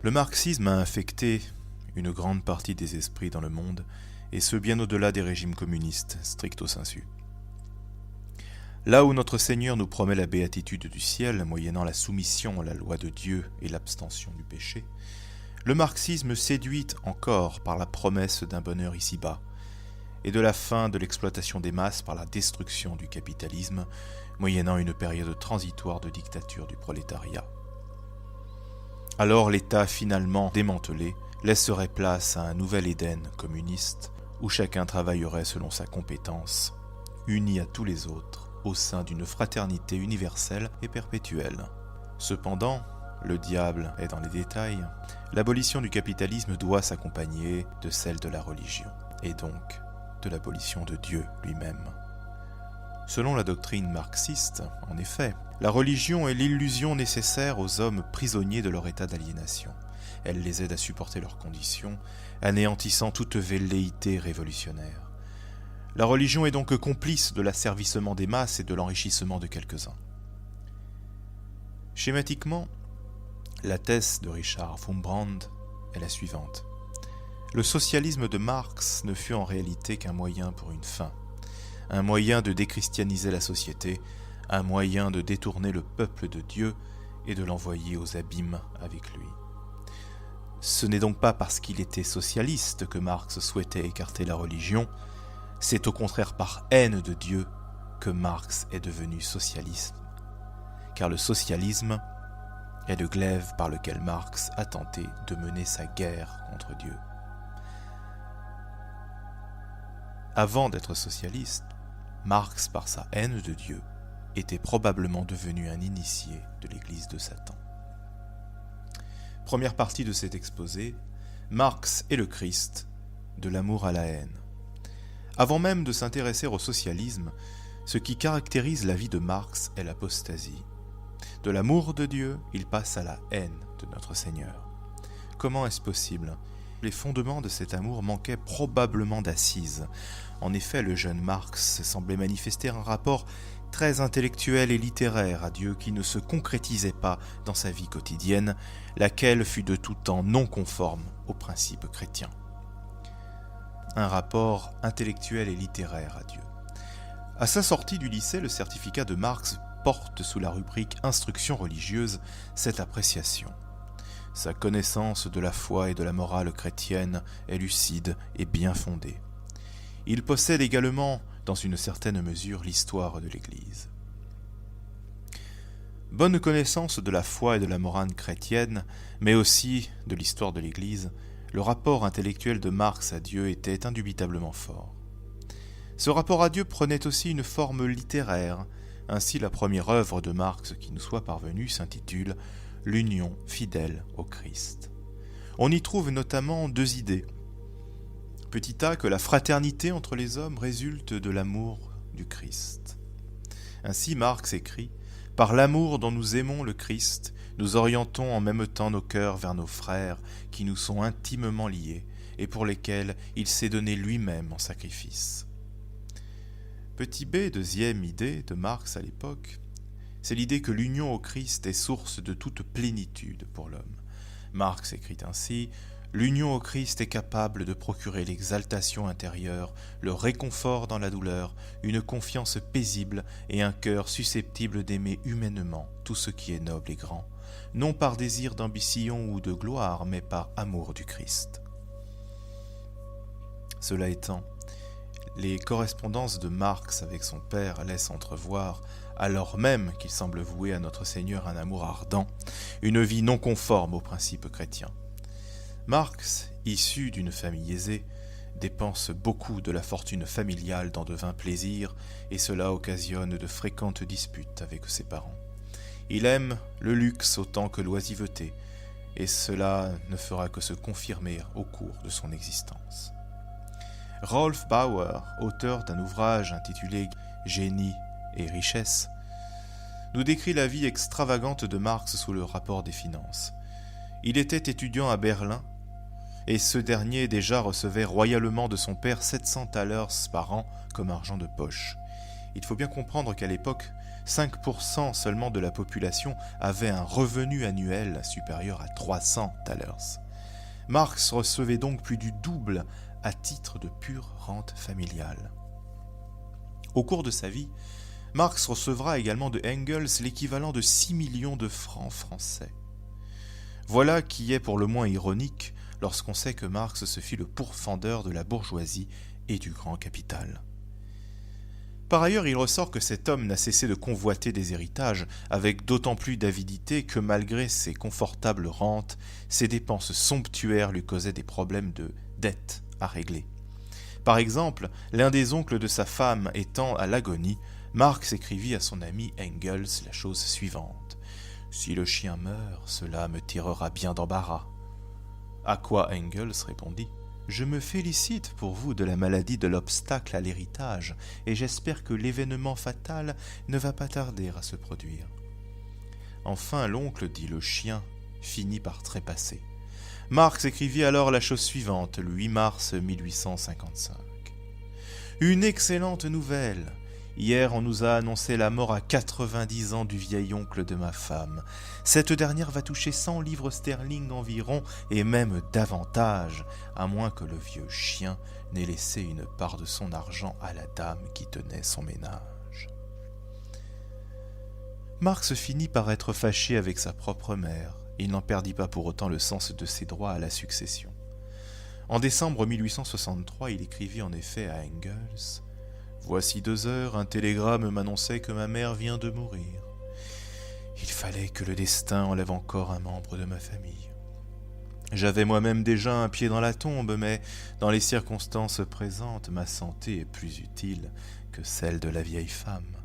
Le marxisme a infecté une grande partie des esprits dans le monde, et ce bien au-delà des régimes communistes stricto sensu. Là où notre Seigneur nous promet la béatitude du ciel, moyennant la soumission à la loi de Dieu et l'abstention du péché, le marxisme séduit encore par la promesse d'un bonheur ici-bas, et de la fin de l'exploitation des masses par la destruction du capitalisme, moyennant une période transitoire de dictature du prolétariat. Alors l'État finalement démantelé laisserait place à un nouvel Éden communiste, où chacun travaillerait selon sa compétence, uni à tous les autres, au sein d'une fraternité universelle et perpétuelle. Cependant, le diable est dans les détails, l'abolition du capitalisme doit s'accompagner de celle de la religion, et donc de l'abolition de Dieu lui-même. Selon la doctrine marxiste, en effet, la religion est l'illusion nécessaire aux hommes prisonniers de leur état d'aliénation. Elle les aide à supporter leurs conditions, anéantissant toute velléité révolutionnaire. La religion est donc complice de l'asservissement des masses et de l'enrichissement de quelques-uns. Schématiquement, la thèse de Richard Wurmbrand est la suivante. Le socialisme de Marx ne fut en réalité qu'un moyen pour une fin, un moyen de déchristianiser la société, un moyen de détourner le peuple de Dieu et de l'envoyer aux abîmes avec lui. Ce n'est donc pas parce qu'il était socialiste que Marx souhaitait écarter la religion, c'est au contraire par haine de Dieu que Marx est devenu socialiste, car le socialisme est le glaive par lequel Marx a tenté de mener sa guerre contre Dieu. Avant d'être socialiste, Marx, par sa haine de Dieu, était probablement devenu un initié de l'Église de Satan. Première partie de cet exposé, Marx et le Christ, de l'amour à la haine. Avant même de s'intéresser au socialisme, ce qui caractérise la vie de Marx est l'apostasie. De l'amour de Dieu, il passe à la haine de notre Seigneur. Comment est-ce possible ? Les fondements de cet amour manquaient probablement d'assises. En effet, le jeune Marx semblait manifester un rapport très intellectuel et littéraire à Dieu qui ne se concrétisait pas dans sa vie quotidienne, laquelle fut de tout temps non conforme aux principes chrétiens. Un rapport intellectuel et littéraire à Dieu. À sa sortie du lycée, le certificat de Marx porte sous la rubrique « Instruction religieuse » cette appréciation. Sa connaissance de la foi et de la morale chrétienne est lucide et bien fondée. Il possède également, dans une certaine mesure, l'histoire de l'Église. Bonne connaissance de la foi et de la morale chrétienne, mais aussi de l'histoire de l'Église, le rapport intellectuel de Marx à Dieu était indubitablement fort. Ce rapport à Dieu prenait aussi une forme littéraire. Ainsi, la première œuvre de Marx qui nous soit parvenue s'intitule « L'union fidèle au Christ ». On y trouve notamment deux idées. Petit a, que la fraternité entre les hommes résulte de l'amour du Christ. Ainsi, Marx écrit « Par l'amour dont nous aimons le Christ, nous orientons en même temps nos cœurs vers nos frères qui nous sont intimement liés et pour lesquels il s'est donné lui-même en sacrifice. » Petit b, deuxième idée de Marx à l'époque, c'est l'idée que l'union au Christ est source de toute plénitude pour l'homme. Marx écrit ainsi « L'union au Christ est capable de procurer l'exaltation intérieure, le réconfort dans la douleur, une confiance paisible et un cœur susceptible d'aimer humainement tout ce qui est noble et grand, non par désir d'ambition ou de gloire, mais par amour du Christ. » Cela étant, les correspondances de Marx avec son père laissent entrevoir, alors même qu'il semble vouer à notre Seigneur un amour ardent, une vie non conforme aux principes chrétiens. Marx, issu d'une famille aisée, dépense beaucoup de la fortune familiale dans de vains plaisirs, et cela occasionne de fréquentes disputes avec ses parents. Il aime le luxe autant que l'oisiveté, et cela ne fera que se confirmer au cours de son existence. Rolf Bauer, auteur d'un ouvrage intitulé « Génie et richesse », nous décrit la vie extravagante de Marx sous le rapport des finances. Il était étudiant à Berlin, et ce dernier déjà recevait royalement de son père 700 thalers par an comme argent de poche. Il faut bien comprendre qu'à l'époque, 5% seulement de la population avait un revenu annuel supérieur à 300 thalers. Marx recevait donc plus du double à titre de pure rente familiale. Au cours de sa vie, Marx recevra également de Engels l'équivalent de 6 millions de francs français. Voilà qui est pour le moins ironique lorsqu'on sait que Marx se fit le pourfendeur de la bourgeoisie et du grand capital. Par ailleurs, il ressort que cet homme n'a cessé de convoiter des héritages avec d'autant plus d'avidité que malgré ses confortables rentes, ses dépenses somptuaires lui causaient des problèmes de dettes à régler. Par exemple, l'un des oncles de sa femme étant à l'agonie, Marx écrivit à son ami Engels la chose suivante. « Si le chien meurt, cela me tirera bien d'embarras. » À quoi Engels répondit « Je me félicite pour vous de la maladie de l'obstacle à l'héritage, et j'espère que l'événement fatal ne va pas tarder à se produire. » Enfin, l'oncle, dit le chien, finit par trépasser. Marx écrivit alors la chose suivante, le 8 mars 1855. « Une excellente nouvelle. Hier, on nous a annoncé la mort à 90 ans du vieil oncle de ma femme. Cette dernière va toucher 100 livres sterling environ, et même davantage, à moins que le vieux chien n'ait laissé une part de son argent à la dame qui tenait son ménage. » Marx finit par être fâché avec sa propre mère. Il n'en perdit pas pour autant le sens de ses droits à la succession. En décembre 1863, il écrivit en effet à Engels « Voici 2 heures, un télégramme m'annonçait que ma mère vient de mourir. Il fallait que le destin enlève encore un membre de ma famille. J'avais moi-même déjà un pied dans la tombe, mais dans les circonstances présentes, ma santé est plus utile que celle de la vieille femme.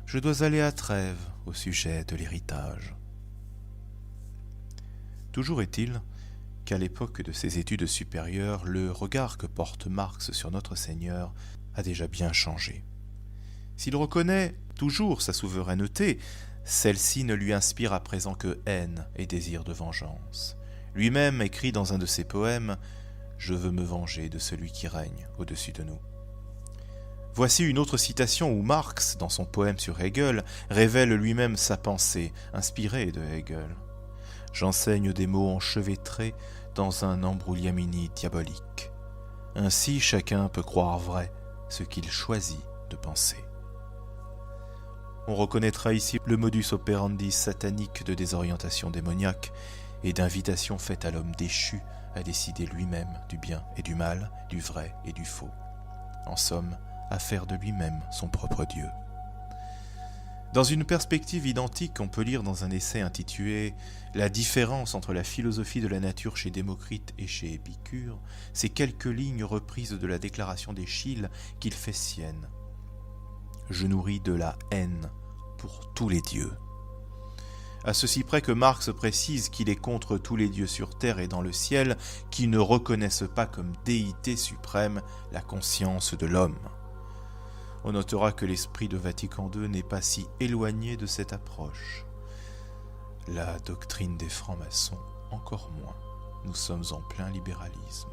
Je dois aller à Trèves au sujet de l'héritage. » Toujours est-il qu'à l'époque de ses études supérieures, le regard que porte Marx sur notre Seigneur a déjà bien changé. S'il reconnaît toujours sa souveraineté, celle-ci ne lui inspire à présent que haine et désir de vengeance. Lui-même écrit dans un de ses poèmes « Je veux me venger de celui qui règne au-dessus de nous ». Voici une autre citation où Marx, dans son poème sur Hegel, révèle lui-même sa pensée, inspirée de Hegel. « J'enseigne des mots enchevêtrés dans un embrouillamini diabolique. Ainsi chacun peut croire vrai ce qu'il choisit de penser. » On reconnaîtra ici le modus operandi satanique de désorientation démoniaque et d'invitation faite à l'homme déchu à décider lui-même du bien et du mal, du vrai et du faux. En somme, à faire de lui-même son propre Dieu. Dans une perspective identique, on peut lire dans un essai intitulé « La différence entre la philosophie de la nature chez Démocrite et chez Épicure » ces quelques lignes reprises de la déclaration d'Échille qu'il fait sienne. « Je nourris de la haine pour tous les dieux. » À ceci près que Marx précise qu'il est contre tous les dieux sur terre et dans le ciel qui ne reconnaissent pas comme déité suprême la conscience de l'homme. On notera que l'esprit de Vatican II n'est pas si éloigné de cette approche. La doctrine des francs-maçons, encore moins. Nous sommes en plein libéralisme.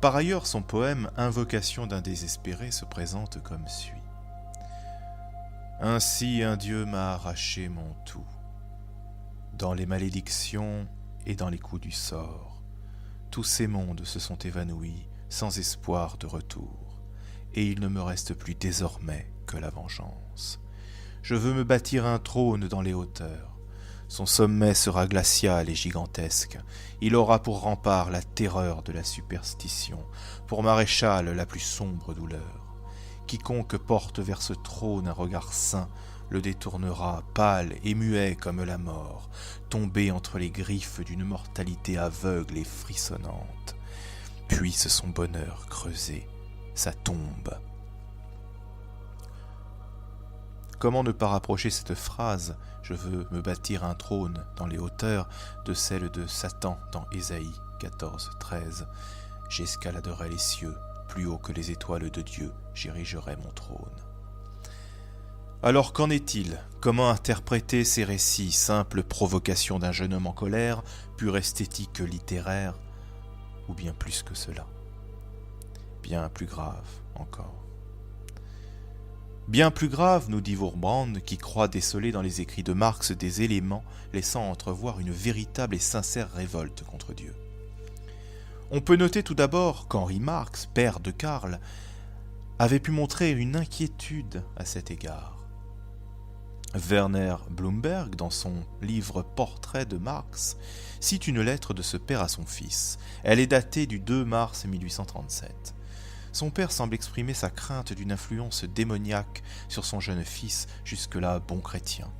Par ailleurs, son poème « Invocation d'un désespéré » se présente comme suit. « Ainsi un Dieu m'a arraché mon tout, dans les malédictions et dans les coups du sort. Tous ces mondes se sont évanouis sans espoir de retour. Et il ne me reste plus désormais que la vengeance. Je veux me bâtir un trône dans les hauteurs. Son sommet sera glacial et gigantesque. Il aura pour rempart la terreur de la superstition, pour maréchal la plus sombre douleur. Quiconque porte vers ce trône un regard saint le détournera, pâle et muet comme la mort, tombé entre les griffes d'une mortalité aveugle et frissonnante. Puisse son bonheur creuser sa tombe. » Comment ne pas rapprocher cette phrase « Je veux me bâtir un trône dans les hauteurs » de celle de Satan dans Ésaïe 14:13 « J'escaladerai les cieux, plus haut que les étoiles de Dieu, j'érigerai mon trône. » Alors qu'en est-il? Comment interpréter ces récits, simple provocation d'un jeune homme en colère, pure esthétique littéraire, ou bien plus que cela? Bien plus grave encore. Bien plus grave, nous dit Wurmbrand, qui croit déceler dans les écrits de Marx des éléments laissant entrevoir une véritable et sincère révolte contre Dieu. On peut noter tout d'abord qu'Henri Marx, père de Karl, avait pu montrer une inquiétude à cet égard. Werner Blumberg, dans son livre Portrait de Marx, cite une lettre de ce père à son fils. Elle est datée du 2 mars 1837. Son père semble exprimer sa crainte d'une influence démoniaque sur son jeune fils, jusque-là bon chrétien.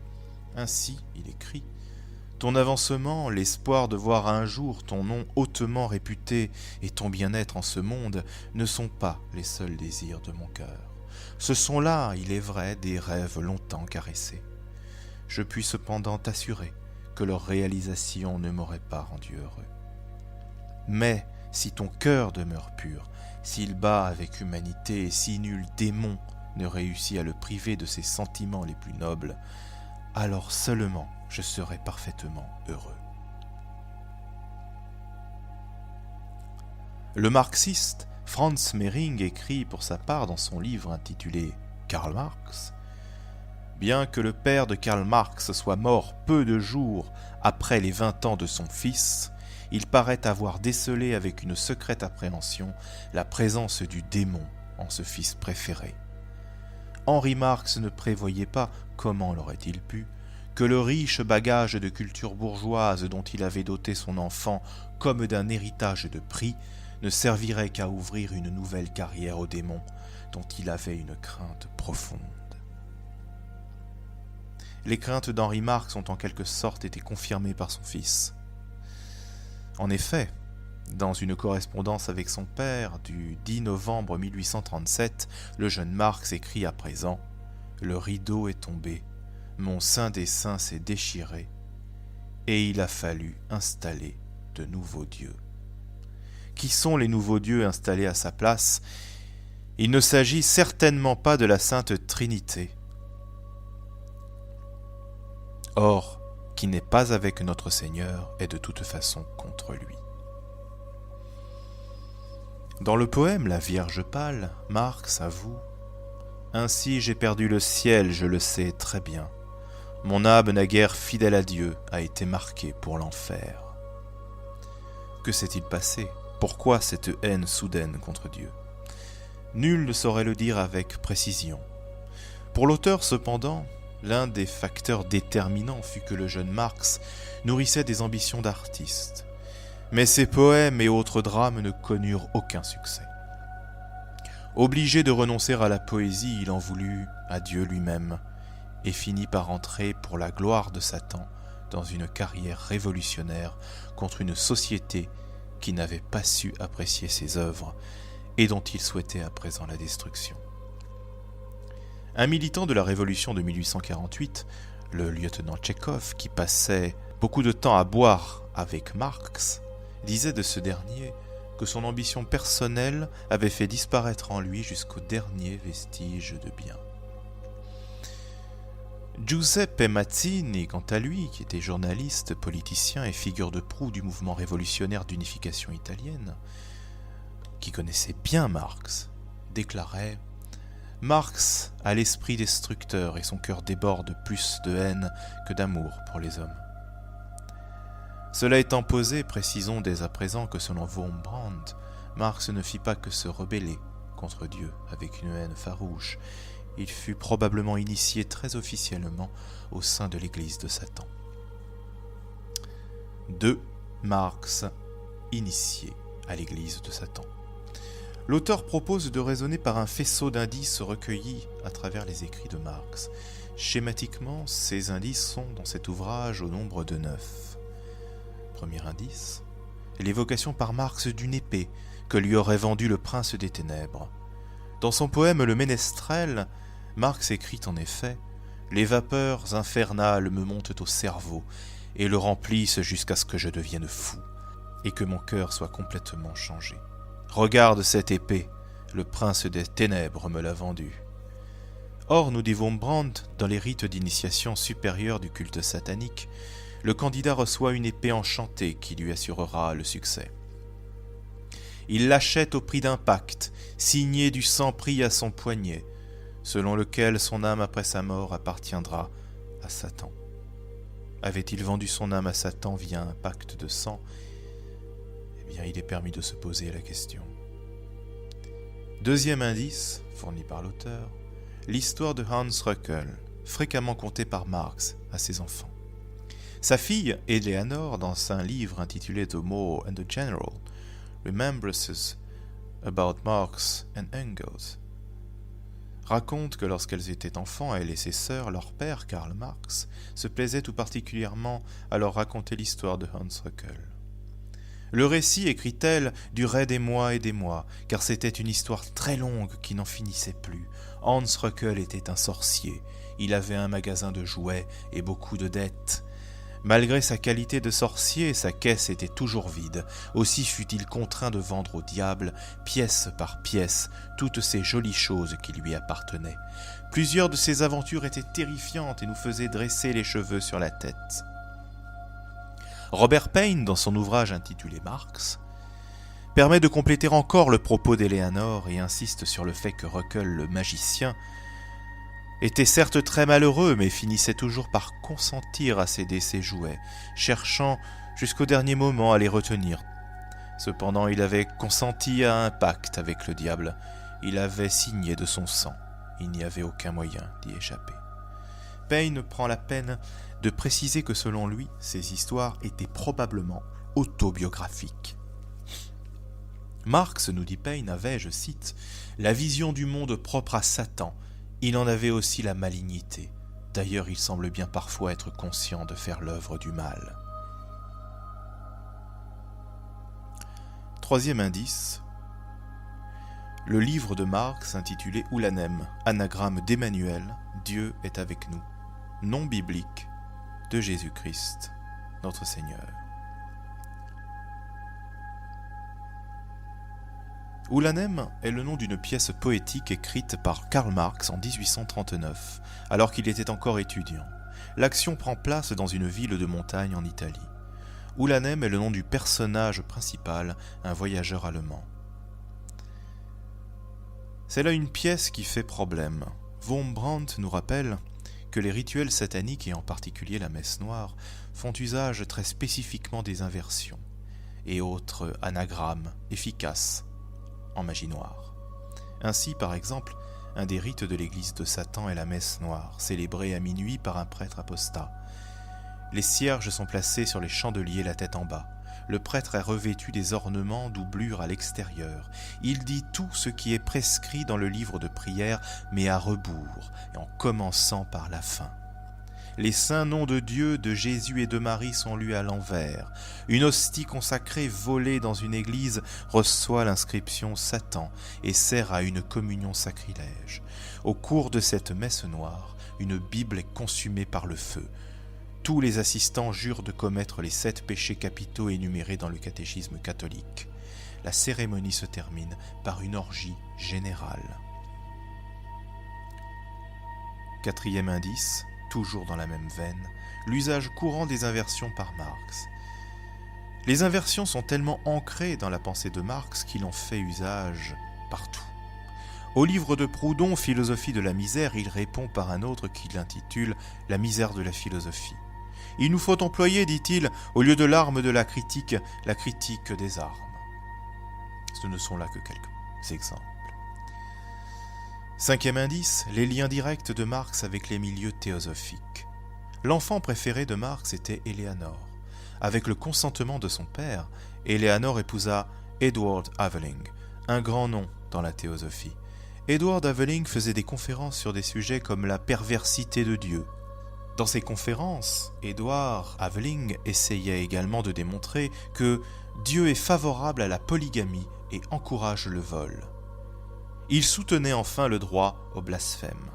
Ainsi, il écrit « Ton avancement, l'espoir de voir un jour ton nom hautement réputé et ton bien-être en ce monde ne sont pas les seuls désirs de mon cœur. Ce sont là, il est vrai, des rêves longtemps caressés. Je puis cependant t'assurer que leur réalisation ne m'aurait pas rendu heureux. Mais si ton cœur demeure pur, s'il bat avec humanité et si nul démon ne réussit à le priver de ses sentiments les plus nobles, alors seulement je serai parfaitement heureux. » Le marxiste Franz Mehring écrit pour sa part dans son livre intitulé « Karl Marx » « Bien que le père de Karl Marx soit mort peu de jours après les 20 ans de son fils, il paraît avoir décelé avec une secrète appréhension la présence du démon en ce fils préféré. Henri Marx ne prévoyait pas, comment l'aurait-il pu, que le riche bagage de culture bourgeoise dont il avait doté son enfant comme d'un héritage de prix ne servirait qu'à ouvrir une nouvelle carrière au démon dont il avait une crainte profonde. Les craintes d'Henri Marx ont en quelque sorte été confirmées par son fils. En effet, dans une correspondance avec son père du 10 novembre 1837, le jeune Marx écrit à présent « Le rideau est tombé, mon saint des saints s'est déchiré, et il a fallu installer de nouveaux dieux. » Qui sont les nouveaux dieux installés à sa place? Il ne s'agit certainement pas de la Sainte Trinité. Or, qui n'est pas avec notre Seigneur est de toute façon contre lui. Dans le poème La Vierge pâle, Marx avoue « Ainsi j'ai perdu le ciel, je le sais très bien. Mon âme naguère fidèle à Dieu a été marquée pour l'enfer. » Que s'est-il passé? Pourquoi cette haine soudaine contre Dieu? Nul ne saurait le dire avec précision. Pour l'auteur, cependant, l'un des facteurs déterminants fut que le jeune Marx nourrissait des ambitions d'artiste. Mais ses poèmes et autres drames ne connurent aucun succès. Obligé de renoncer à la poésie, il en voulut à Dieu lui-même et finit par entrer pour la gloire de Satan dans une carrière révolutionnaire contre une société qui n'avait pas su apprécier ses œuvres et dont il souhaitait à présent la destruction. Un militant de la Révolution de 1848, le lieutenant Tchekhov, qui passait beaucoup de temps à boire avec Marx, disait de ce dernier que son ambition personnelle avait fait disparaître en lui jusqu'au dernier vestige de bien. Giuseppe Mazzini, quant à lui, qui était journaliste, politicien et figure de proue du mouvement révolutionnaire d'unification italienne, qui connaissait bien Marx, déclarait « Marx a l'esprit destructeur et son cœur déborde plus de haine que d'amour pour les hommes. » Cela étant posé, précisons dès à présent que selon Wurmbrand, Marx ne fit pas que se rebeller contre Dieu avec une haine farouche. Il fut probablement initié très officiellement au sein de l'Église de Satan. 2. Marx, initié à l'Église de Satan. L'auteur propose de raisonner par un faisceau d'indices recueillis à travers les écrits de Marx. Schématiquement, ces indices sont dans cet ouvrage au nombre de 9. Premier indice, l'évocation par Marx d'une épée que lui aurait vendue le prince des ténèbres. Dans son poème Le Ménestrel, Marx écrit en effet « Les vapeurs infernales me montent au cerveau et le remplissent jusqu'à ce que je devienne fou et que mon cœur soit complètement changé. Regarde cette épée, le prince des ténèbres me l'a vendue. » Or, nous dit Wurmbrand, dans les rites d'initiation supérieure du culte satanique, le candidat reçoit une épée enchantée qui lui assurera le succès. Il l'achète au prix d'un pacte, signé du sang pris à son poignet. selon lequel son âme après sa mort appartiendra à Satan. Avait-il vendu son âme à Satan via un pacte de sang ? Eh bien, il est permis de se poser la question. Deuxième indice, fourni par l'auteur, l'histoire de Hans Röckel, fréquemment contée par Marx à ses enfants. Sa fille, Eleanor, dans un livre intitulé The More and the General, Remembrances about Marx and Engels, raconte que lorsqu'elles étaient enfants, elle et ses sœurs, leur père, Karl Marx, se plaisait tout particulièrement à leur raconter l'histoire de Hans Röckel. Le récit, écrit-elle, durait des mois, car c'était une histoire très longue qui n'en finissait plus. Hans Röckel était un sorcier, il avait un magasin de jouets et beaucoup de dettes. Malgré sa qualité de sorcier, sa caisse était toujours vide. Aussi fut-il contraint de vendre au diable, pièce par pièce, toutes ces jolies choses qui lui appartenaient. Plusieurs de ses aventures étaient terrifiantes et nous faisaient dresser les cheveux sur la tête. Robert Payne, dans son ouvrage intitulé Marx, permet de compléter encore le propos d'Eleanor et insiste sur le fait que Röckel, le magicien, était certes très malheureux, mais finissait toujours par consentir à céder ses jouets, cherchant jusqu'au dernier moment à les retenir. Cependant, il avait consenti à un pacte avec le diable. Il avait signé de son sang. Il n'y avait aucun moyen d'y échapper. Payne prend la peine de préciser que selon lui, ces histoires étaient probablement autobiographiques. Marx, nous dit Payne, avait, je cite, « la vision du monde propre à Satan. Il en avait aussi la malignité. D'ailleurs, il semble bien parfois être conscient de faire l'œuvre du mal. » Troisième indice, le livre de Marx intitulé Oulanem, anagramme d'Emmanuel, Dieu est avec nous, nom biblique de Jésus-Christ, notre Seigneur. Oulanem est le nom d'une pièce poétique écrite par Karl Marx en 1839, alors qu'il était encore étudiant. L'action prend place dans une ville de montagne en Italie. Oulanem est le nom du personnage principal, un voyageur allemand. C'est là une pièce qui fait problème. Wurmbrandt nous rappelle que les rituels sataniques, et en particulier la messe noire, font usage très spécifiquement des inversions et autres anagrammes efficaces en magie noire. Ainsi, par exemple, un des rites de l'église de Satan est la messe noire, célébrée à minuit par un prêtre apostat. Les cierges sont placés sur les chandeliers la tête en bas. Le prêtre est revêtu des ornements doublures à l'extérieur. Il dit tout ce qui est prescrit dans le livre de prière, mais à rebours, et en commençant par la fin. Les saints noms de Dieu, de Jésus et de Marie sont lus à l'envers. Une hostie consacrée volée dans une église reçoit l'inscription Satan et sert à une communion sacrilège. Au cours de cette messe noire, une Bible est consumée par le feu. Tous les assistants jurent de commettre les 7 péchés capitaux énumérés dans le catéchisme catholique. La cérémonie se termine par une orgie générale. Quatrième indice, toujours dans la même veine, l'usage courant des inversions par Marx. Les inversions sont tellement ancrées dans la pensée de Marx qu'il en fait usage partout. Au livre de Proudhon, Philosophie de la misère, il répond par un autre qu'il intitule « La misère de la philosophie ». Il nous faut employer, dit-il, au lieu de l'arme de la critique des armes. Ce ne sont là que quelques exemples. Cinquième indice, les liens directs de Marx avec les milieux théosophiques. L'enfant préféré de Marx était Eleanor. Avec le consentement de son père, Eleanor épousa Edward Aveling, un grand nom dans la théosophie. Edward Aveling faisait des conférences sur des sujets comme la perversité de Dieu. Dans ces conférences, Edward Aveling essayait également de démontrer que Dieu est favorable à la polygamie et encourage le vol. Il soutenait enfin le droit au blasphème.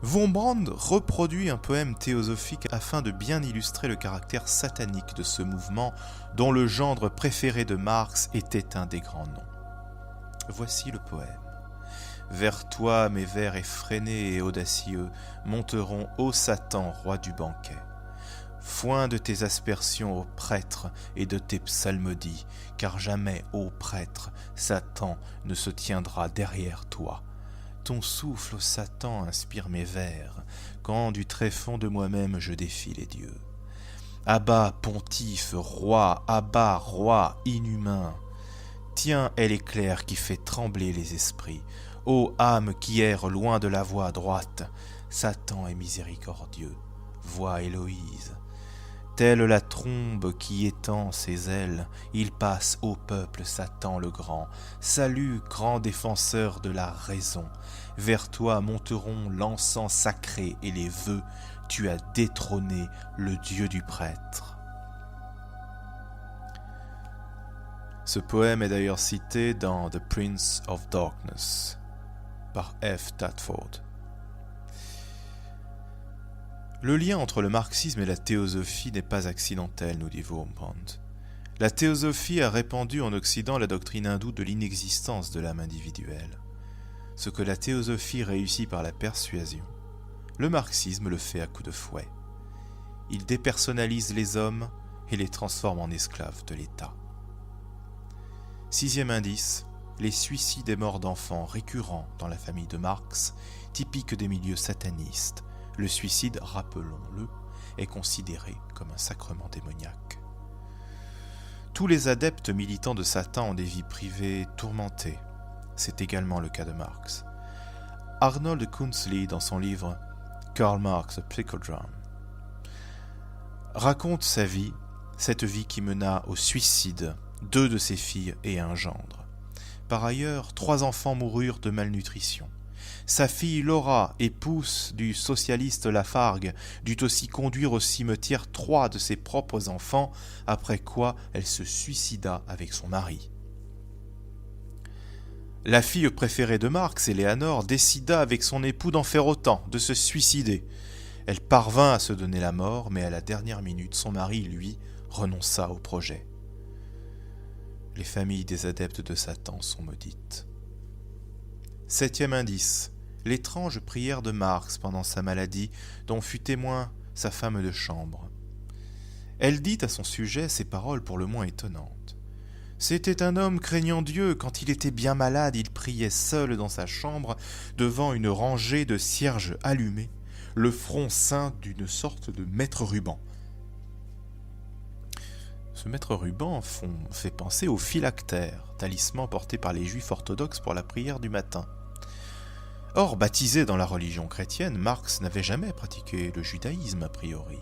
Wurmbrandt reproduit un poème théosophique afin de bien illustrer le caractère satanique de ce mouvement dont le gendre préféré de Marx était un des grands noms. Voici le poème. Vers toi, mes vers effrénés et audacieux monteront, ô Satan, roi du banquet. Foin de tes aspersions, ô prêtre, et de tes psalmodies, car jamais, ô prêtre, Satan ne se tiendra derrière toi. Ton souffle, ô Satan, inspire mes vers, quand du tréfonds de moi-même je défie les dieux. Abba, pontife, roi, Abba, roi inhumain. Tiens est l'éclair qui fait trembler les esprits. Ô âme qui erre loin de la voie droite, Satan est miséricordieux, voix Héloïse. Telle la trombe qui étend ses ailes, il passe au peuple Satan le grand. Salut, grand défenseur de la raison. Vers toi monteront l'encens sacré et les vœux. Tu as détrôné le Dieu du prêtre. Ce poème est d'ailleurs cité dans The Prince of Darkness par F. Tadford. Le lien entre le marxisme et la théosophie n'est pas accidentel, nous dit Wurmbrand. La théosophie a répandu en Occident la doctrine hindoue de l'inexistence de l'âme individuelle. Ce que la théosophie réussit par la persuasion, le marxisme le fait à coups de fouet. Il dépersonnalise les hommes et les transforme en esclaves de l'État. Sixième indice, les suicides et morts d'enfants récurrents dans la famille de Marx, typiques des milieux satanistes. Le suicide, rappelons-le, est considéré comme un sacrement démoniaque. Tous les adeptes militants de Satan ont des vies privées tourmentées. C'est également le cas de Marx. Arnold Kunzli, dans son livre Karl Marx, A Psychodrame, raconte sa vie, cette vie qui mena au suicide 2 de ses filles et un gendre. Par ailleurs, 3 enfants moururent de malnutrition. Sa fille Laura, épouse du socialiste Lafargue, dut aussi conduire au cimetière 3 de ses propres enfants, après quoi elle se suicida avec son mari. La fille préférée de Marx, Éléanore, décida avec son époux d'en faire autant, de se suicider. Elle parvint à se donner la mort, mais à la dernière minute, son mari, lui, renonça au projet. Les familles des adeptes de Satan sont maudites. 7e indice. L'étrange prière de Marx pendant sa maladie, dont fut témoin sa femme de chambre. Elle dit à son sujet ces paroles pour le moins étonnantes. « C'était un homme craignant Dieu, quand il était bien malade, il priait seul dans sa chambre, devant une rangée de cierges allumés, le front ceint d'une sorte de maître ruban. » Ce maître ruban fait penser au phylactère, talisman porté par les juifs orthodoxes pour la prière du matin. Or, baptisé dans la religion chrétienne, Marx n'avait jamais pratiqué le judaïsme a priori.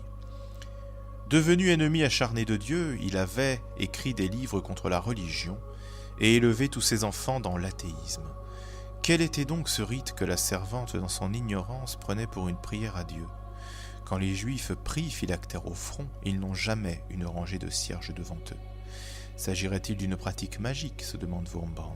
Devenu ennemi acharné de Dieu, il avait écrit des livres contre la religion et élevé tous ses enfants dans l'athéisme. Quel était donc ce rite que la servante, dans son ignorance, prenait pour une prière à Dieu ? Quand les Juifs prient phylactère au front, ils n'ont jamais une rangée de cierges devant eux. S'agirait-il d'une pratique magique, se demande Wurmbrand.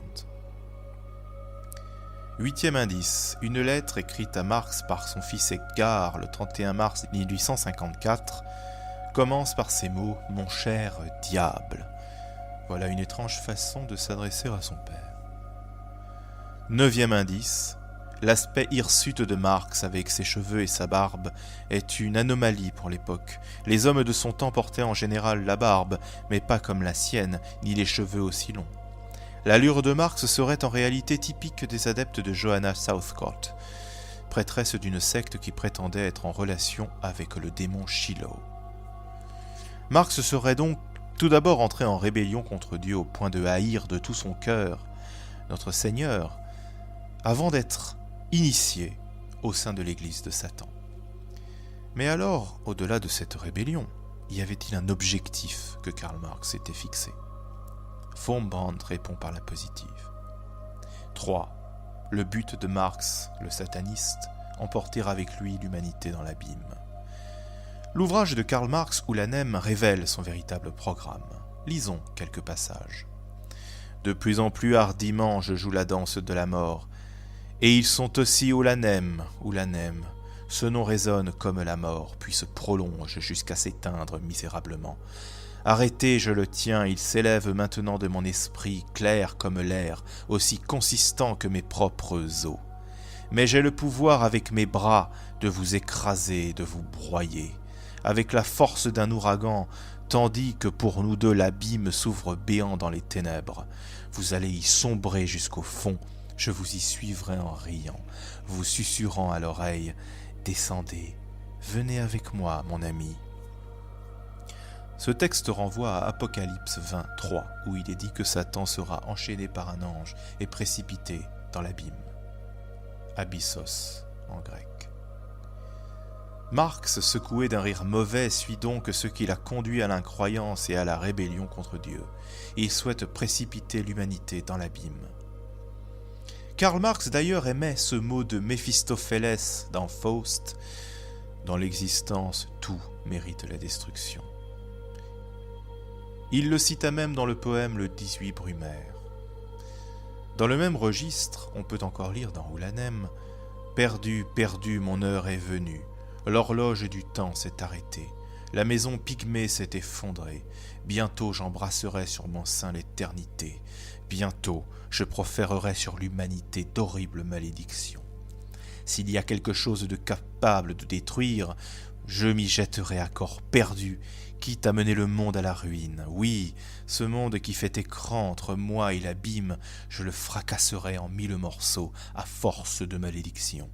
8e indice, une lettre écrite à Marx par son fils Edgar le 31 mars 1854 commence par ces mots « Mon cher diable ». Voilà une étrange façon de s'adresser à son père. 9e indice, l'aspect hirsute de Marx avec ses cheveux et sa barbe est une anomalie pour l'époque. Les hommes de son temps portaient en général la barbe, mais pas comme la sienne, ni les cheveux aussi longs. L'allure de Marx serait en réalité typique des adeptes de Johanna Southcott, prêtresse d'une secte qui prétendait être en relation avec le démon Shiloh. Marx serait donc tout d'abord entré en rébellion contre Dieu au point de haïr de tout son cœur notre Seigneur, avant d'être initié au sein de l'Église de Satan. Mais alors, au-delà de cette rébellion, y avait-il un objectif que Karl Marx s'était fixé ? Wurmbrand répond par la positive. 3. Le but de Marx, le sataniste, emporter avec lui l'humanité dans l'abîme. L'ouvrage de Karl Marx Ulanem révèle son véritable programme. Lisons quelques passages. De plus en plus hardiment je joue la danse de la mort, et ils sont aussi Ulanem, Ulanem. Ce nom résonne comme la mort, puis se prolonge jusqu'à s'éteindre misérablement. Arrêté, je le tiens, il s'élève maintenant de mon esprit, clair comme l'air, aussi consistant que mes propres os. Mais j'ai le pouvoir avec mes bras de vous écraser, de vous broyer, avec la force d'un ouragan, tandis que pour nous deux l'abîme s'ouvre béant dans les ténèbres. Vous allez y sombrer jusqu'au fond, Je vous y suivrai en riant, vous susurrant à l'oreille « Descendez, venez avec moi, mon ami ». Ce texte renvoie à Apocalypse 23, où il est dit que Satan sera enchaîné par un ange et précipité dans l'abîme. Abyssos en grec. Marx, secoué d'un rire mauvais, suit donc ce qui l'a conduit à l'incroyance et à la rébellion contre Dieu. Il souhaite précipiter l'humanité dans l'abîme. Karl Marx d'ailleurs aimait ce mot de Méphistophélès dans Faust. Dans l'existence, tout mérite la destruction. Il le cita même dans le poème Le 18 Brumaire. Dans le même registre, on peut encore lire dans Oulanem « Perdu, perdu, mon heure est venue. L'horloge du temps s'est arrêtée. La maison pygmée s'est effondrée. Bientôt j'embrasserai sur mon sein l'éternité. Bientôt je proférerai sur l'humanité d'horribles malédictions. S'il y a quelque chose de capable de détruire, je m'y jetterai à corps perdu, quitte à mener le monde à la ruine. Oui, ce monde qui fait écran entre moi et l'abîme, je le fracasserai en 1000 morceaux à force de malédictions.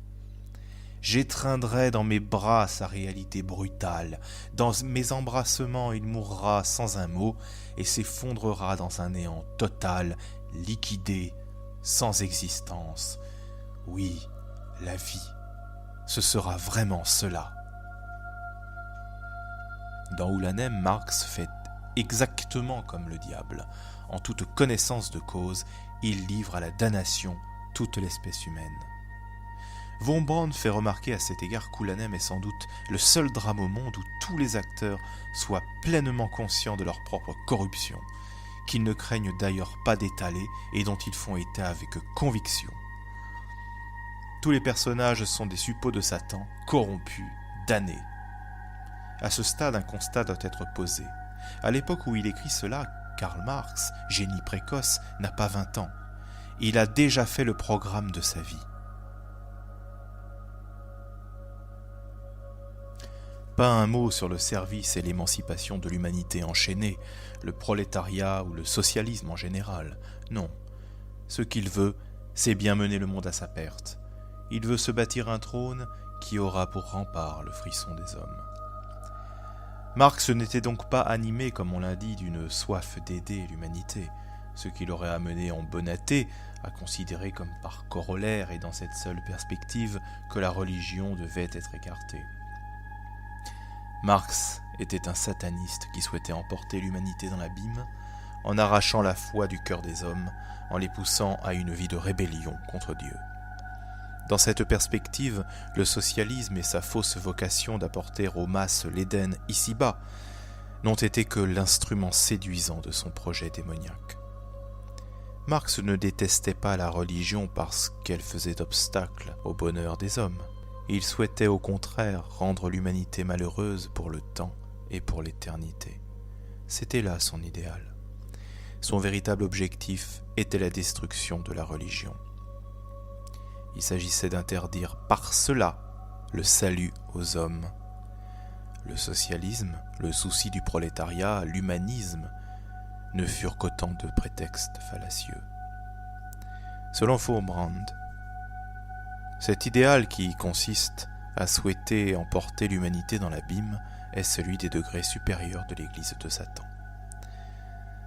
J'étreindrai dans mes bras sa réalité brutale. Dans mes embrassements, il mourra sans un mot et s'effondrera dans un néant total, liquidé, sans existence. Oui, la vie, ce sera vraiment cela. Dans Oulanem, Marx fait exactement comme le diable. En toute connaissance de cause, il livre à la damnation toute l'espèce humaine. Von Braun fait remarquer à cet égard qu'Oulanem est sans doute le seul drame au monde où tous les acteurs soient pleinement conscients de leur propre corruption, qu'ils ne craignent d'ailleurs pas d'étaler et dont ils font état avec conviction. Tous les personnages sont des suppôts de Satan, corrompus, damnés. À ce stade, un constat doit être posé. À l'époque où il écrit cela, Karl Marx, génie précoce, n'a pas 20 ans. Il a déjà fait le programme de sa vie. Pas un mot sur le service et l'émancipation de l'humanité enchaînée, le prolétariat ou le socialisme en général. Non. Ce qu'il veut, c'est bien mener le monde à sa perte. Il veut se bâtir un trône qui aura pour rempart le frisson des hommes. Marx n'était donc pas animé, comme on l'a dit, d'une soif d'aider l'humanité, ce qui l'aurait amené en Bonaté à considérer comme par corollaire et dans cette seule perspective que la religion devait être écartée. Marx était un sataniste qui souhaitait emporter l'humanité dans l'abîme en arrachant la foi du cœur des hommes, en les poussant à une vie de rébellion contre Dieu. Dans cette perspective, le socialisme et sa fausse vocation d'apporter aux masses l'Éden ici-bas n'ont été que l'instrument séduisant de son projet démoniaque. Marx ne détestait pas la religion parce qu'elle faisait obstacle au bonheur des hommes. Il souhaitait au contraire rendre l'humanité malheureuse pour le temps et pour l'éternité. C'était là son idéal. Son véritable objectif était la destruction de la religion. Il s'agissait d'interdire par cela le salut aux hommes. Le socialisme, le souci du prolétariat, l'humanisme ne furent qu'autant de prétextes fallacieux. Selon von Braun, cet idéal qui consiste à souhaiter emporter l'humanité dans l'abîme est celui des degrés supérieurs de l'Église de Satan.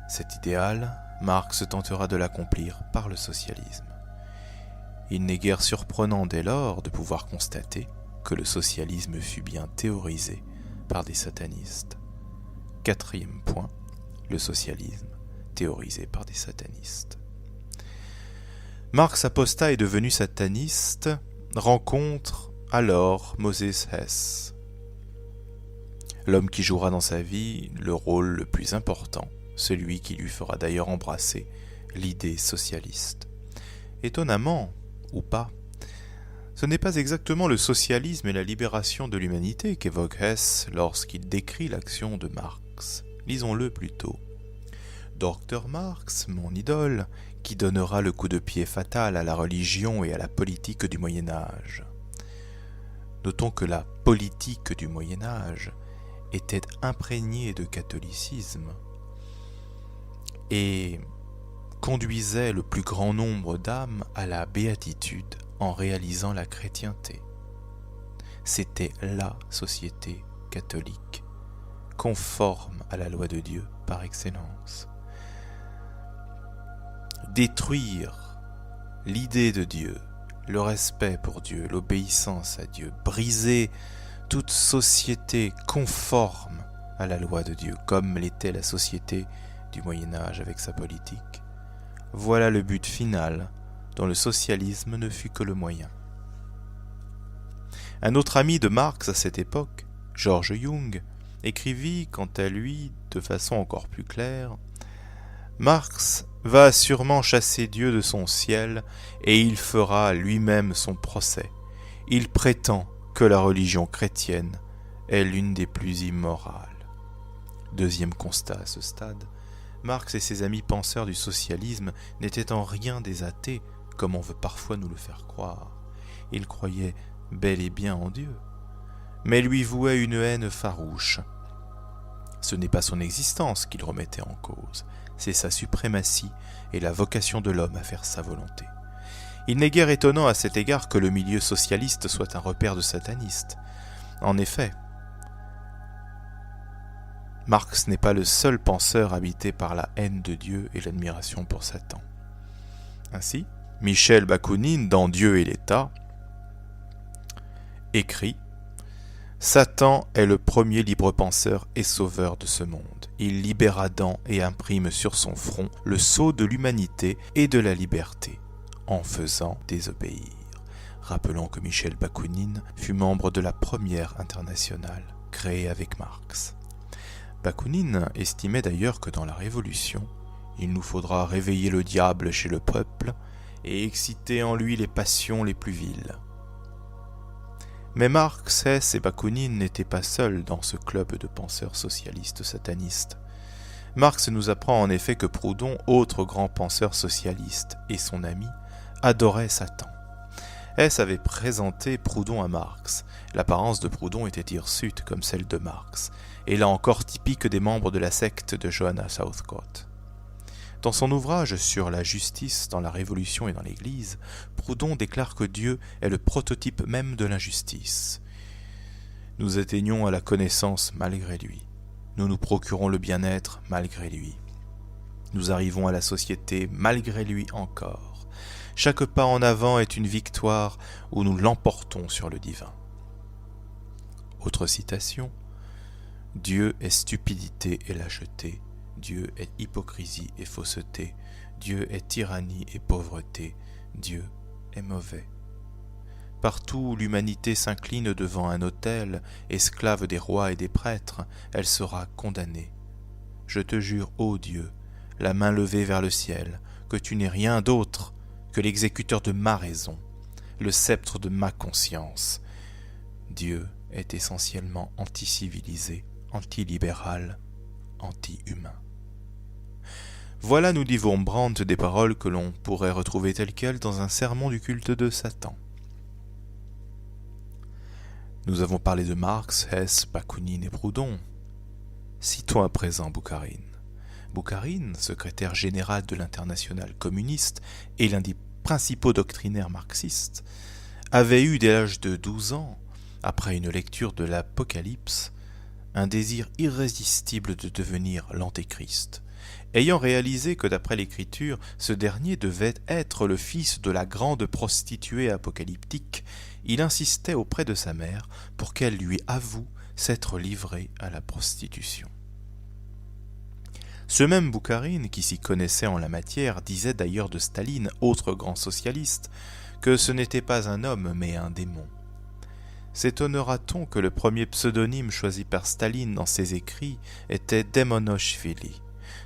Cet idéal, Marx tentera de l'accomplir par le socialisme. Il n'est guère surprenant dès lors de pouvoir constater que le socialisme fut bien théorisé par des satanistes. 4e point, le socialisme théorisé par des satanistes. Marx apostat et devenu sataniste rencontre alors Moses Hess, l'homme qui jouera dans sa vie le rôle le plus important, celui qui lui fera d'ailleurs embrasser l'idée socialiste. Étonnamment, ou pas, ce n'est pas exactement le socialisme et la libération de l'humanité qu'évoque Hess lorsqu'il décrit l'action de Marx. Lisons-le plutôt. Dr Marx, mon idole, qui donnera le coup de pied fatal à la religion et à la politique du Moyen-Âge. Notons que la politique du Moyen-Âge était imprégnée de catholicisme. Et conduisait le plus grand nombre d'âmes à la béatitude en réalisant la chrétienté. C'était la société catholique, conforme à la loi de Dieu par excellence. Détruire l'idée de Dieu, le respect pour Dieu, l'obéissance à Dieu, briser toute société conforme à la loi de Dieu, comme l'était la société du Moyen-Âge avec sa politique. Voilà le but final, dont le socialisme ne fut que le moyen. Un autre ami de Marx à cette époque, George Young, écrivit quant à lui de façon encore plus claire « Marx va sûrement chasser Dieu de son ciel et il fera lui-même son procès. Il prétend que la religion chrétienne est l'une des plus immorales. » Deuxième constat à ce stade, Marx et ses amis penseurs du socialisme n'étaient en rien des athées, comme on veut parfois nous le faire croire. Ils croyaient bel et bien en Dieu, mais lui vouaient une haine farouche. Ce n'est pas son existence qu'ils remettaient en cause, c'est sa suprématie et la vocation de l'homme à faire sa volonté. Il n'est guère étonnant à cet égard que le milieu socialiste soit un repère de satanistes. En effet, Marx n'est pas le seul penseur habité par la haine de Dieu et l'admiration pour Satan. Ainsi, Michel Bakounine, dans Dieu et l'État, écrit « Satan est le premier libre-penseur et sauveur de ce monde. Il libère Adam et imprime sur son front le sceau de l'humanité et de la liberté, en faisant désobéir. » Rappelons que Michel Bakounine fut membre de la première internationale, créée avec Marx. Bakounine estimait d'ailleurs que dans la Révolution, il nous faudra réveiller le diable chez le peuple et exciter en lui les passions les plus viles. Mais Marx, Hess et Bakounine n'étaient pas seuls dans ce club de penseurs socialistes satanistes. Marx nous apprend en effet que Proudhon, autre grand penseur socialiste, et son ami, adoraient Satan. Hess avait présenté Proudhon à Marx. L'apparence de Proudhon était hirsute comme celle de Marx, et là encore typique des membres de la secte de Johanna Southcott. Dans son ouvrage sur la justice dans la Révolution et dans l'Église, Proudhon déclare que Dieu est le prototype même de l'injustice. Nous atteignons à la connaissance malgré lui. Nous nous procurons le bien-être malgré lui. Nous arrivons à la société malgré lui encore. Chaque pas en avant est une victoire où nous l'emportons sur le divin. Autre citation. Dieu est stupidité et lâcheté. Dieu est hypocrisie et fausseté. Dieu est tyrannie et pauvreté. Dieu est mauvais. Partout où l'humanité s'incline devant un autel, esclave des rois et des prêtres, elle sera condamnée. Je te jure, ô Dieu, la main levée vers le ciel, que tu n'es rien d'autre que l'exécuteur de ma raison, le sceptre de ma conscience. Dieu est essentiellement anti-civilisé, anti-libéral, anti-humain. Voilà, nous dit Wurmbrandt, des paroles que l'on pourrait retrouver telles quelles dans un sermon du culte de Satan. Nous avons parlé de Marx, Hess, Bakounine et Proudhon. Citons à présent Boukharine. Boukharine, secrétaire général de l'Internationale communiste et l'un des principaux doctrinaires marxistes, avait eu dès l'âge de 12 ans, après une lecture de l'Apocalypse, un désir irrésistible de devenir l'Antéchrist. Ayant réalisé que d'après l'Écriture, ce dernier devait être le fils de la grande prostituée apocalyptique, il insistait auprès de sa mère pour qu'elle lui avoue s'être livré à la prostitution. Ce même Boukharine, qui s'y connaissait en la matière, disait d'ailleurs de Staline, autre grand socialiste, que ce n'était pas un homme mais un démon. S'étonnera-t-on que le premier pseudonyme choisi par Staline dans ses écrits était Démonochvili,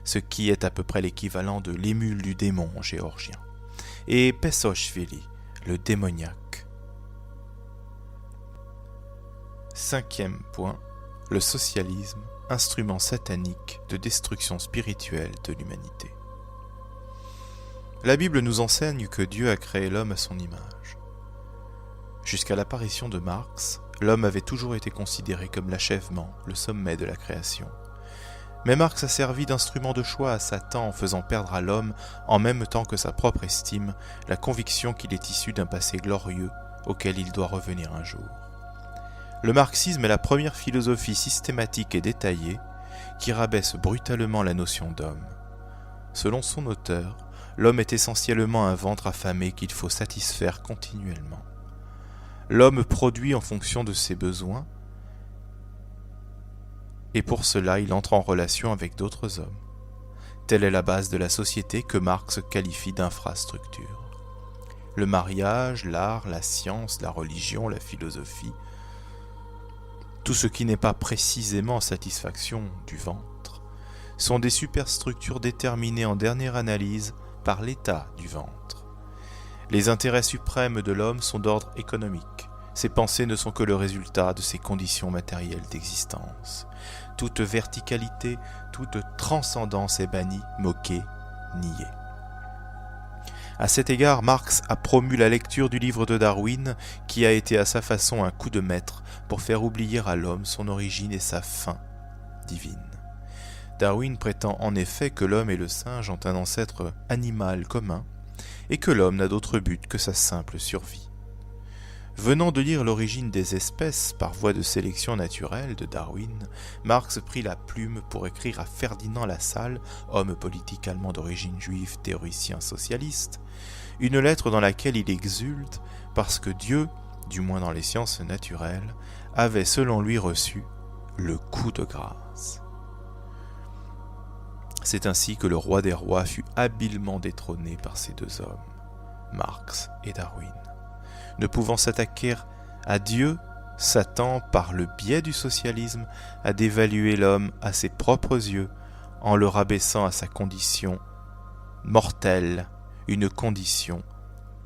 ce qui est à peu près l'équivalent de l'émule du démon géorgien, et Pessochvili, le démoniaque. Cinquième point, le socialisme, instrument satanique de destruction spirituelle de l'humanité. La Bible nous enseigne que Dieu a créé l'homme à son image. Jusqu'à l'apparition de Marx, l'homme avait toujours été considéré comme l'achèvement, le sommet de la création. Mais Marx a servi d'instrument de choix à Satan en faisant perdre à l'homme, en même temps que sa propre estime, la conviction qu'il est issu d'un passé glorieux auquel il doit revenir un jour. Le marxisme est la première philosophie systématique et détaillée qui rabaisse brutalement la notion d'homme. Selon son auteur, l'homme est essentiellement un ventre affamé qu'il faut satisfaire continuellement. L'homme produit en fonction de ses besoins, et pour cela il entre en relation avec d'autres hommes. Telle est la base de la société que Marx qualifie d'infrastructure. Le mariage, l'art, la science, la religion, la philosophie, tout ce qui n'est pas précisément satisfaction du ventre, sont des superstructures déterminées en dernière analyse par l'état du ventre. Les intérêts suprêmes de l'homme sont d'ordre économique. Ses pensées ne sont que le résultat de ses conditions matérielles d'existence. Toute verticalité, toute transcendance est bannie, moquée, niée. À cet égard, Marx a promu la lecture du livre de Darwin, qui a été à sa façon un coup de maître pour faire oublier à l'homme son origine et sa fin divine. Darwin prétend en effet que l'homme et le singe ont un ancêtre animal commun et que l'homme n'a d'autre but que sa simple survie. Venant de lire l'origine des espèces par voie de sélection naturelle de Darwin, Marx prit la plume pour écrire à Ferdinand Lassalle, homme politique allemand d'origine juive, théoricien socialiste, une lettre dans laquelle il exulte parce que Dieu, du moins dans les sciences naturelles, avait selon lui reçu le coup de grâce. C'est ainsi que le roi des rois fut habilement détrôné par ces deux hommes, Marx et Darwin. Ne pouvant s'attaquer à Dieu, Satan, par le biais du socialisme, a dévalué l'homme à ses propres yeux en le rabaissant à sa condition mortelle, une condition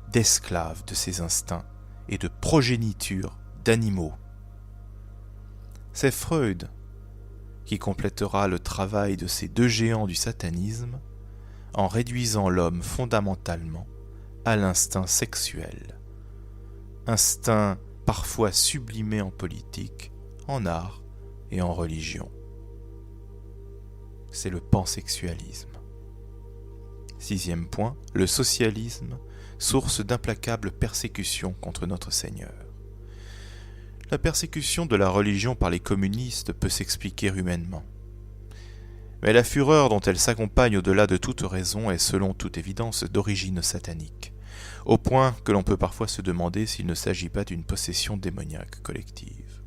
d'esclave de ses instincts et de progéniture d'animaux. C'est Freud qui complétera le travail de ces deux géants du satanisme en réduisant l'homme fondamentalement à l'instinct sexuel. Instinct parfois sublimé en politique, en art et en religion. C'est le pansexualisme. 6e point, le socialisme, source d'implacables persécutions contre notre Seigneur. La persécution de la religion par les communistes peut s'expliquer humainement. Mais la fureur dont elle s'accompagne au-delà de toute raison est selon toute évidence d'origine satanique, au point que l'on peut parfois se demander s'il ne s'agit pas d'une possession démoniaque collective.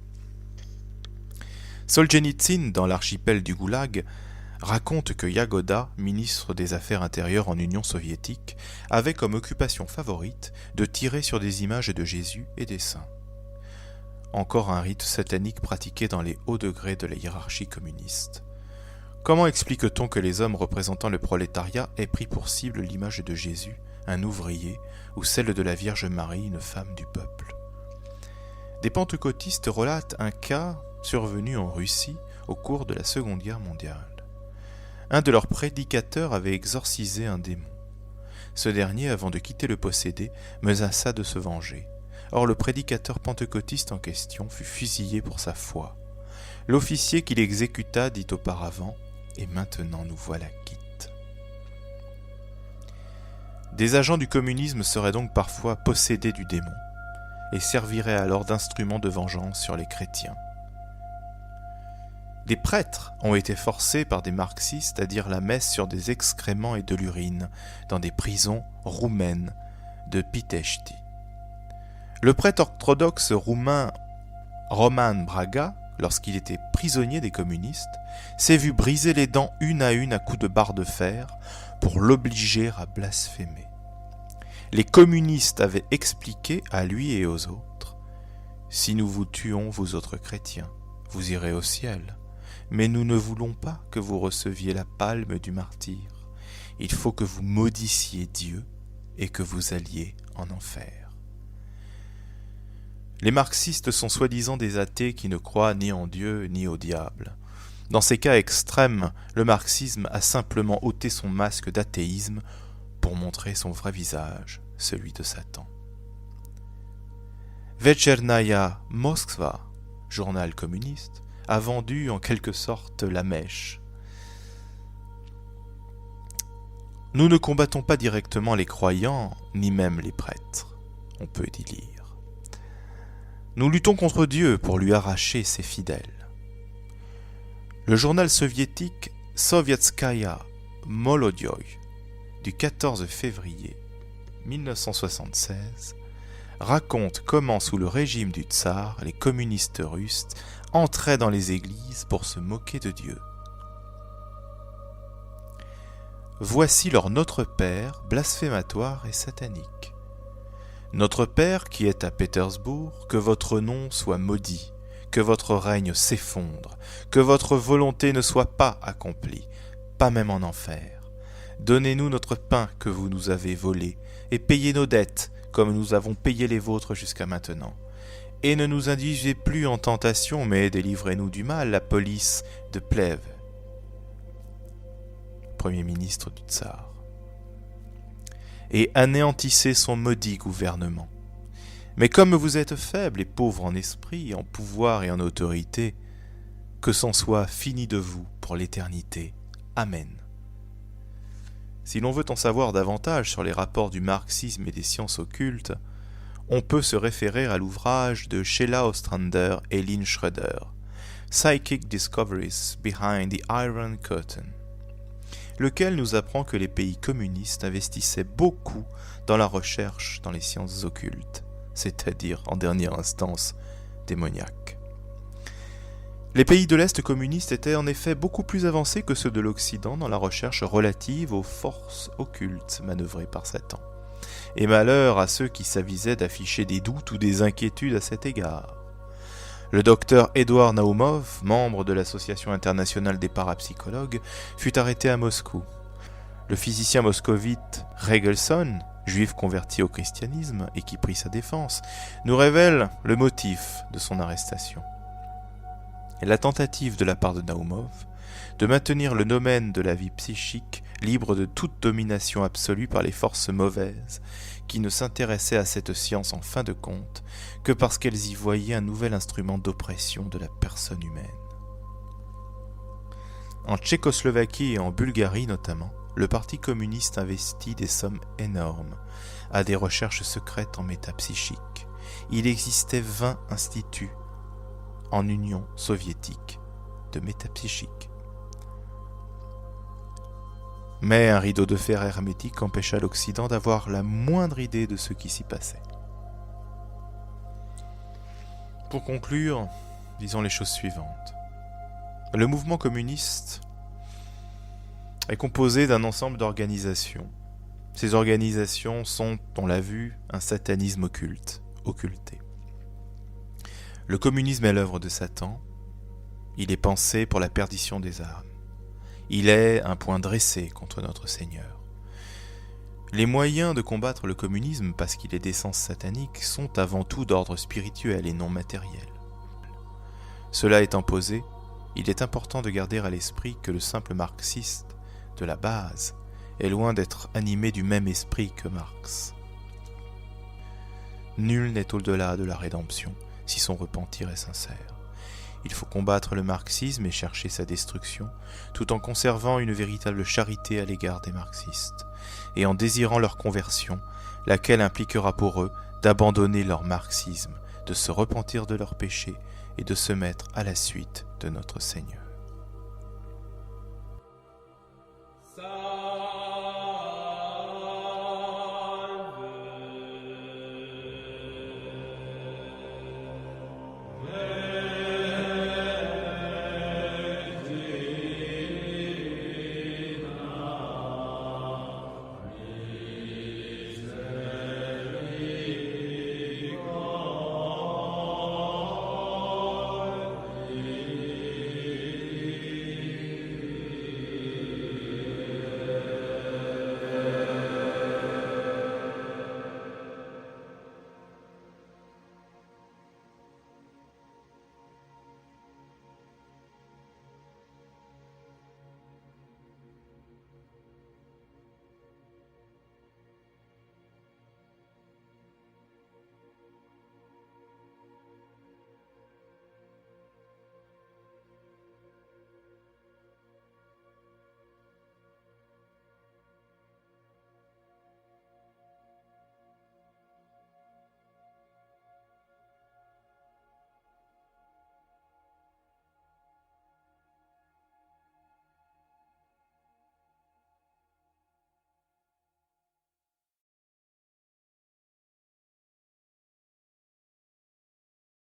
Solzhenitsyn, dans l'archipel du Goulag, raconte que Yagoda, ministre des Affaires intérieures en Union soviétique, avait comme occupation favorite de tirer sur des images de Jésus et des saints. Encore un rite satanique pratiqué dans les hauts degrés de la hiérarchie communiste. Comment explique-t-on que les hommes représentant le prolétariat aient pris pour cible l'image de Jésus, un ouvrier, ou celle de la Vierge Marie, une femme du peuple? Des pentecôtistes relatent un cas survenu en Russie au cours de la Seconde Guerre mondiale. Un de leurs prédicateurs avait exorcisé un démon. Ce dernier, avant de quitter le possédé, menaça de se venger. Or, le prédicateur pentecôtiste en question fut fusillé pour sa foi. L'officier qui l'exécuta dit auparavant « Et maintenant nous voilà quittes ». Des agents du communisme seraient donc parfois possédés du démon et serviraient alors d'instruments de vengeance sur les chrétiens. Des prêtres ont été forcés par des marxistes à dire la messe sur des excréments et de l'urine dans des prisons roumaines de Pitești. Le prêtre orthodoxe roumain Roman Braga, lorsqu'il était prisonnier des communistes, s'est vu briser les dents une à coups de barre de fer pour l'obliger à blasphémer. Les communistes avaient expliqué à lui et aux autres « Si nous vous tuons, vous autres chrétiens, vous irez au ciel. Mais nous ne voulons pas que vous receviez la palme du martyr. Il faut que vous maudissiez Dieu et que vous alliez en enfer. » Les marxistes sont soi-disant des athées qui ne croient ni en Dieu ni au diable. Dans ces cas extrêmes, le marxisme a simplement ôté son masque d'athéisme pour montrer son vrai visage, celui de Satan. Večernaya Moskva, journal communiste, a vendu en quelque sorte la mèche. Nous ne combattons pas directement les croyants, ni même les prêtres, on peut y lire. Nous luttons contre Dieu pour lui arracher ses fidèles. Le journal soviétique Sovietskaya Molodioï du 14 février 1976 raconte comment, sous le régime du tsar, les communistes russes entraient dans les églises pour se moquer de Dieu. Voici leur Notre Père blasphématoire et satanique. Notre Père qui est à Pétersbourg, que votre nom soit maudit, que votre règne s'effondre, que votre volonté ne soit pas accomplie, pas même en enfer. Donnez-nous notre pain que vous nous avez volé, et payez nos dettes, comme nous avons payé les vôtres jusqu'à maintenant. Et ne nous induisez plus en tentation, mais délivrez-nous du mal, la police de Plève. Premier ministre du tsar. Et anéantissez son maudit gouvernement. Mais comme vous êtes faibles et pauvres en esprit, en pouvoir et en autorité, que c'en soit fini de vous pour l'éternité. Amen. Si l'on veut en savoir davantage sur les rapports du marxisme et des sciences occultes, on peut se référer à l'ouvrage de Sheila Ostrander et Lynn Schroeder, Psychic Discoveries Behind the Iron Curtain, lequel nous apprend que les pays communistes investissaient beaucoup dans la recherche dans les sciences occultes, c'est-à-dire en dernière instance démoniaques. Les pays de l'Est communiste étaient en effet beaucoup plus avancés que ceux de l'Occident dans la recherche relative aux forces occultes manœuvrées par Satan. Et malheur à ceux qui s'avisaient d'afficher des doutes ou des inquiétudes à cet égard. Le docteur Edouard Naumov, membre de l'Association internationale des parapsychologues, fut arrêté à Moscou. Le physicien moscovite Regelson, juif converti au christianisme et qui prit sa défense, nous révèle le motif de son arrestation. Et la tentative de la part de Naumov de maintenir le domaine de la vie psychique libre de toute domination absolue par les forces mauvaises qui ne s'intéressaient à cette science en fin de compte que parce qu'elles y voyaient un nouvel instrument d'oppression de la personne humaine. En Tchécoslovaquie et en Bulgarie notamment, le Parti communiste investit des sommes énormes à des recherches secrètes en métapsychique. Il existait 20 instituts en Union soviétique de métapsychique. Mais un rideau de fer hermétique empêcha l'Occident d'avoir la moindre idée de ce qui s'y passait. Pour conclure, disons les choses suivantes. Le mouvement communiste est composé d'un ensemble d'organisations. Ces organisations sont, on l'a vu, un satanisme occulté. Le communisme est l'œuvre de Satan. Il est pensé pour la perdition des âmes. Il est un point dressé contre notre Seigneur. Les moyens de combattre le communisme, parce qu'il est d'essence satanique, sont avant tout d'ordre spirituel et non matériel. Cela étant posé, il est important de garder à l'esprit que le simple marxiste, de la base, est loin d'être animé du même esprit que Marx. Nul n'est au-delà de la rédemption, si son repentir est sincère. Il faut combattre le marxisme et chercher sa destruction, tout en conservant une véritable charité à l'égard des marxistes, et en désirant leur conversion, laquelle impliquera pour eux d'abandonner leur marxisme, de se repentir de leurs péchés et de se mettre à la suite de notre Seigneur.